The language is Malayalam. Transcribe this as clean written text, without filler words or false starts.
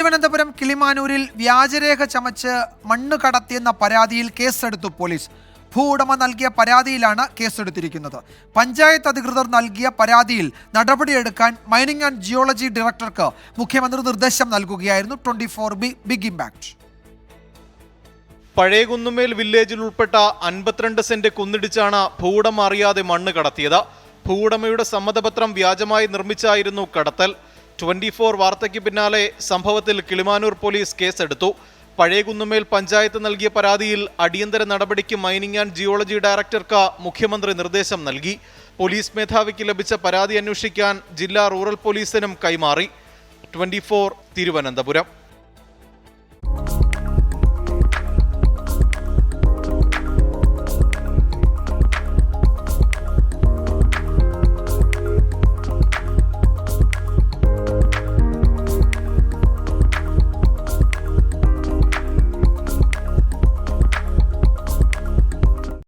തിരുവനന്തപുരം കിളിമാനൂരിൽ വ്യാജരേഖ ചമച്ച് മണ്ണ് കടത്തിയെന്ന പരാതിയിൽ കേസെടുത്തു പോലീസ്. ഭൂ ഉടമ നൽകിയ പരാതിയിലാണ് കേസെടുത്തിരിക്കുന്നത്. പഞ്ചായത്ത് അധികൃതർ നൽകിയ പരാതിയിൽ നടപടിയെടുക്കാൻ മൈനിങ് ആൻഡ് ജിയോളജി ഡയറക്ടർക്ക് മുഖ്യമന്ത്രി നിർദ്ദേശം നൽകുകയായിരുന്നു. 24 ബിഗ് ഇമ്പാക്ട്. പഴയകുന്നുമേൽ വില്ലേജിൽ ഉൾപ്പെട്ട 52 സെന്റ് കുന്നിടിച്ചാണ് ഭൂവുടമ അറിയാതെ മണ്ണ് കടത്തിയത്. ഭൂവുടമയുടെ സമ്മതപത്രം വ്യാജമായി നിർമ്മിച്ചായിരുന്നു കടത്തൽ. 24 വാർത്തയ്ക്ക് പിന്നാലെ സംഭവത്തിൽ കിളിമാനൂർ പോലീസ് കേസെടുത്തു. പഴയകുന്നുമേൽ പഞ്ചായത്ത് നൽകിയ പരാതിയിൽ അടിയന്തര നടപടിക്ക് മൈനിങ് ആൻഡ് ജിയോളജി ഡയറക്ടർക്ക് മുഖ്യമന്ത്രി നിർദ്ദേശം നൽകി. പോലീസ് മേധാവിക്ക് ലഭിച്ച പരാതി അന്വേഷിക്കാൻ ജില്ലാ റൂറൽ പോലീസിനും കൈമാറി. 24 തിരുവനന്തപുരം.